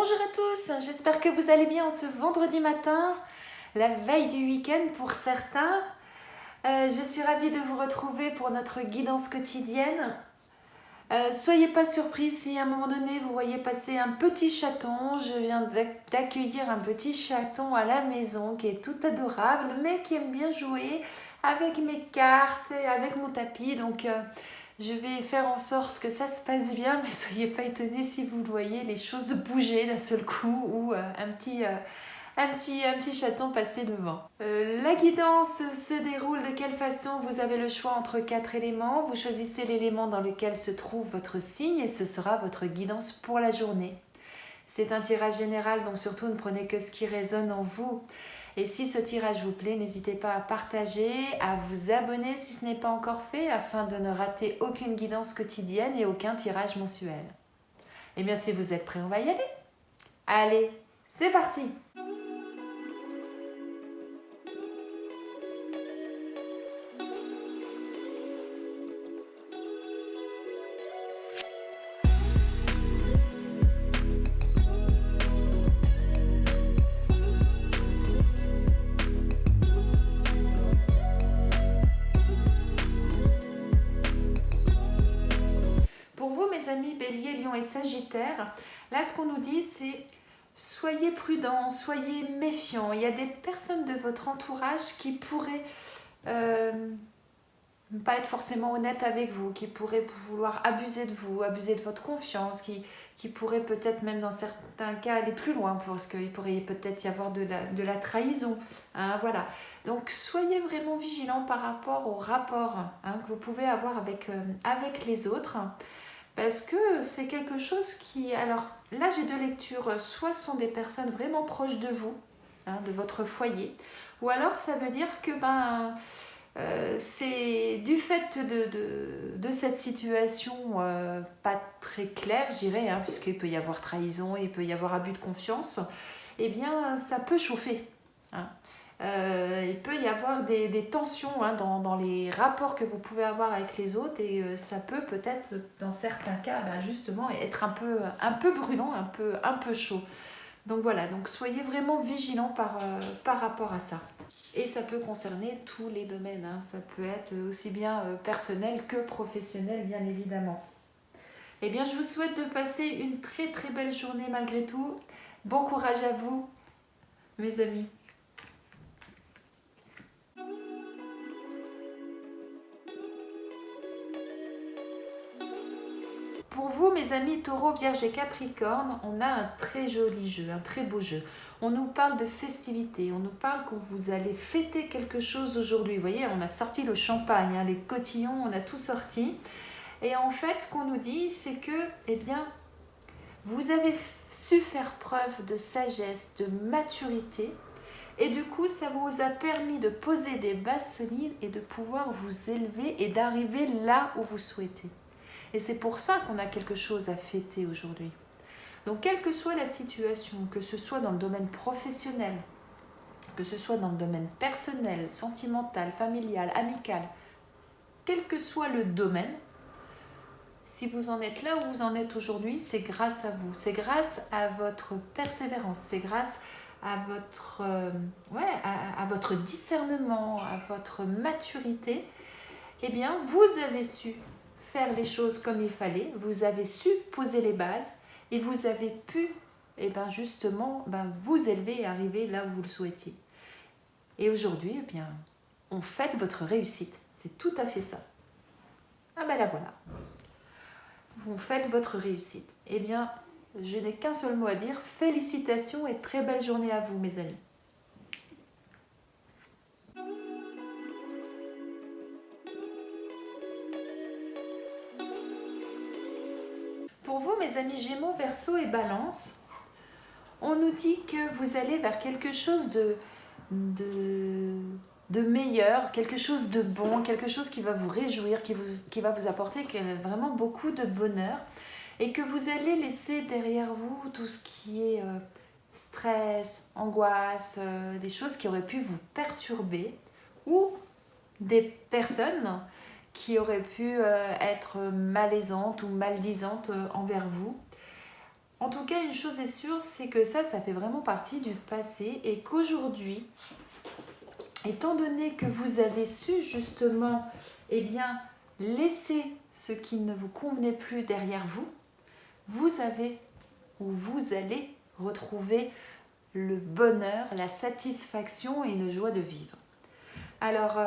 Bonjour à tous, j'espère que vous allez bien en ce vendredi matin, la veille du week-end pour certains. Je suis ravie de vous retrouver pour notre guidance quotidienne. Soyez pas surpris si à un moment donné vous voyez passer un petit chaton. Je viens d'accueillir un petit chaton à la maison qui est tout adorable mais qui aime bien jouer avec mes cartes et avec mon tapis. Donc je vais faire en sorte que ça se passe bien, mais soyez pas étonnés si vous voyez les choses bouger d'un seul coup ou un petit chaton passer devant. La guidance se déroule de quelle façon? Vous avez le choix entre 4 éléments. Vous choisissez l'élément dans lequel se trouve votre signe et ce sera votre guidance pour la journée. C'est un tirage général, donc surtout ne prenez que ce qui résonne en vous. Et si ce tirage vous plaît, n'hésitez pas à partager, à vous abonner si ce n'est pas encore fait, afin de ne rater aucune guidance quotidienne et aucun tirage mensuel. Et bien si vous êtes prêts, on va y aller. Allez, c'est parti! Pour vous, mes amis Bélier, Lion et Sagittaire, là ce qu'on nous dit c'est soyez prudents, soyez méfiants. Il y a des personnes de votre entourage qui pourraient ne pas être forcément honnêtes avec vous, qui pourraient vouloir abuser de vous, abuser de votre confiance, qui pourraient peut-être même dans certains cas aller plus loin parce qu'il pourrait peut-être y avoir de la trahison. Hein, voilà. Donc soyez vraiment vigilants par rapport au rapport que vous pouvez avoir avec les autres. Parce que c'est quelque chose qui... Alors là j'ai deux lectures, soit ce sont des personnes vraiment proches de vous, de votre foyer, ou alors ça veut dire que c'est du fait de cette situation pas très claire, je dirais, puisqu'il peut y avoir trahison, il peut y avoir abus de confiance, eh bien ça peut chauffer. Il peut y avoir des tensions dans les rapports que vous pouvez avoir avec les autres et ça peut peut-être dans certains cas justement être un peu brûlant, un peu chaud. Donc voilà, donc soyez vraiment vigilants par rapport à ça. Et ça peut concerner tous les domaines, ça peut être aussi bien personnel que professionnel bien évidemment. Eh bien je vous souhaite de passer une très très belle journée malgré tout. Bon courage à vous mes amis. Pour vous, mes amis Taureau, Vierge et Capricorne, on a un très joli jeu, un très beau jeu. On nous parle de festivités, on nous parle que vous allez fêter quelque chose aujourd'hui. Vous voyez, on a sorti le champagne, les cotillons, on a tout sorti. Et en fait, ce qu'on nous dit, c'est que, eh bien, vous avez su faire preuve de sagesse, de maturité. Et du coup, ça vous a permis de poser des bases solides et de pouvoir vous élever et d'arriver là où vous souhaitez. Et c'est pour ça qu'on a quelque chose à fêter aujourd'hui. Donc, quelle que soit la situation, que ce soit dans le domaine professionnel, que ce soit dans le domaine personnel, sentimental, familial, amical, quel que soit le domaine, si vous en êtes là où vous en êtes aujourd'hui, c'est grâce à vous. C'est grâce à votre persévérance, c'est grâce à votre discernement, à votre maturité. Eh bien, vous avez su faire les choses comme il fallait, vous avez su poser les bases et vous avez pu justement vous élever et arriver là où vous le souhaitiez. Et aujourd'hui, eh bien, on fête votre réussite. C'est tout à fait ça. Ah ben la voilà. Vous faites votre réussite. Eh bien, je n'ai qu'un seul mot à dire. Félicitations et très belle journée à vous, mes amis. Pour vous, mes amis Gémeaux, Verseau et Balance, on nous dit que vous allez vers quelque chose de meilleur, quelque chose de bon, quelque chose qui va vous réjouir, qui va vous apporter vraiment beaucoup de bonheur et que vous allez laisser derrière vous tout ce qui est stress, angoisse, des choses qui auraient pu vous perturber ou des personnes qui auraient pu être malaisantes ou maldisantes envers vous. En tout cas, une chose est sûre, c'est que ça fait vraiment partie du passé et qu'aujourd'hui, étant donné que vous avez su justement, eh bien, laisser ce qui ne vous convenait plus derrière vous, vous avez ou vous allez retrouver le bonheur, la satisfaction et une joie de vivre. Alors,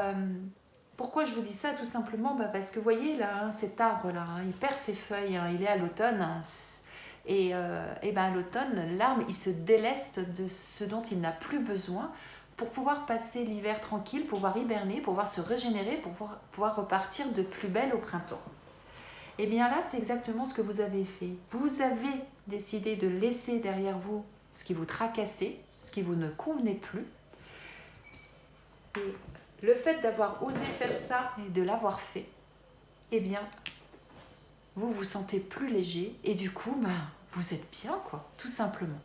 pourquoi je vous dis ça? Tout simplement parce que vous voyez là, cet arbre-là, il perd ses feuilles, il est à l'automne. Et à l'automne, l'arbre, il se déleste de ce dont il n'a plus besoin pour pouvoir passer l'hiver tranquille, pouvoir hiberner, pouvoir se régénérer, pour pouvoir repartir de plus belle au printemps. Et bien là, c'est exactement ce que vous avez fait. Vous avez décidé de laisser derrière vous ce qui vous tracassait, ce qui vous ne convenait plus. Et le fait d'avoir osé faire ça et de l'avoir fait, eh bien, vous vous sentez plus léger et du coup, vous êtes bien, quoi, tout simplement.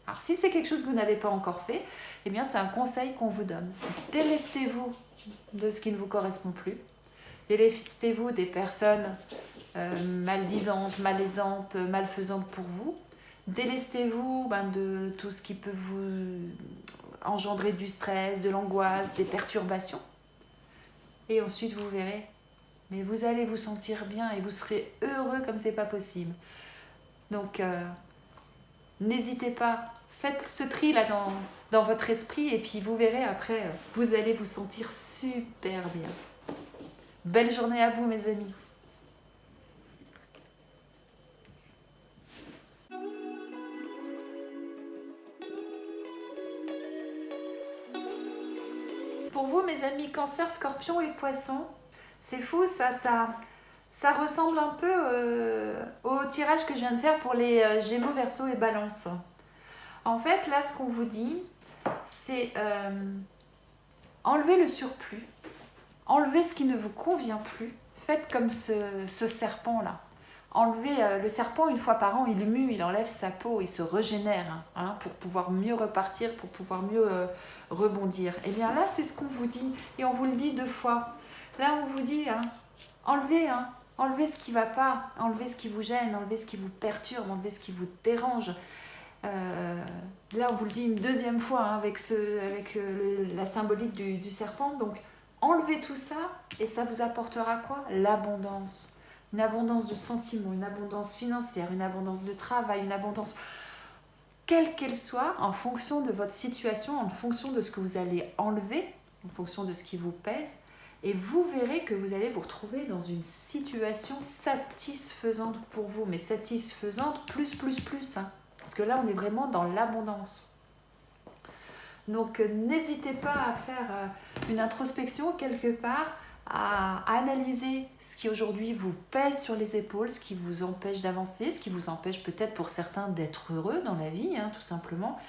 Alors, si c'est quelque chose que vous n'avez pas encore fait, eh bien, c'est un conseil qu'on vous donne. Délestez-vous de ce qui ne vous correspond plus. Délestez-vous des personnes maldisantes, malaisantes, malfaisantes pour vous. Délestez-vous de tout ce qui peut vous engendrer du stress, de l'angoisse, des perturbations. Et ensuite, vous verrez, mais vous allez vous sentir bien et vous serez heureux comme c'est pas possible. Donc, n'hésitez pas, faites ce tri là dans votre esprit et puis vous verrez après, vous allez vous sentir super bien. Belle journée à vous, mes amis. Pour vous, mes amis Cancer, Scorpion et Poisson, c'est fou, ça ressemble un peu au tirage que je viens de faire pour les Gémeaux, Verseau et Balance. En fait, là, ce qu'on vous dit, c'est enlever le surplus, enlever ce qui ne vous convient plus. Faites comme ce serpent-là. Enlevez le serpent une fois par an, il mue, il enlève sa peau, il se régénère pour pouvoir mieux repartir, pour pouvoir mieux rebondir. Et bien là, c'est ce qu'on vous dit et on vous le dit 2 fois. Là, on vous dit enlevez, enlevez ce qui ne va pas, enlevez ce qui vous gêne, enlevez ce qui vous perturbe, enlevez ce qui vous dérange. Là, on vous le dit une 2e fois avec la symbolique du serpent. Donc, enlevez tout ça et ça vous apportera quoi? L'abondance. Une abondance de sentiments, une abondance financière, une abondance de travail, une abondance quelle qu'elle soit, en fonction de votre situation, en fonction de ce que vous allez enlever, en fonction de ce qui vous pèse. Et vous verrez que vous allez vous retrouver dans une situation satisfaisante pour vous, mais satisfaisante plus. Parce que là, on est vraiment dans l'abondance. Donc, n'hésitez pas à faire une introspection quelque part, à analyser ce qui aujourd'hui vous pèse sur les épaules, ce qui vous empêche d'avancer, ce qui vous empêche peut-être pour certains d'être heureux dans la vie, tout simplement.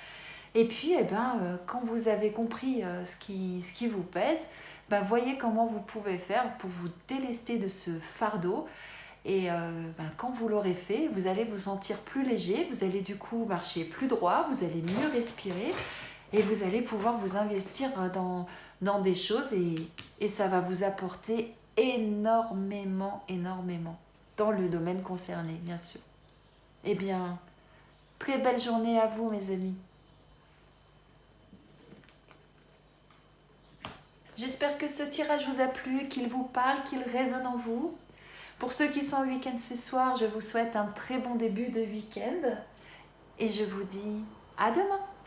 Et puis, quand vous avez compris ce qui vous pèse, voyez comment vous pouvez faire pour vous délester de ce fardeau. Et quand vous l'aurez fait, vous allez vous sentir plus léger, vous allez du coup marcher plus droit, vous allez mieux respirer et vous allez pouvoir vous investir dans des choses et ça va vous apporter énormément dans le domaine concerné, bien sûr. Eh bien, très belle journée à vous, mes amis. J'espère que ce tirage vous a plu, qu'il vous parle, qu'il résonne en vous. Pour ceux qui sont au week-end ce soir, je vous souhaite un très bon début de week-end et je vous dis à demain.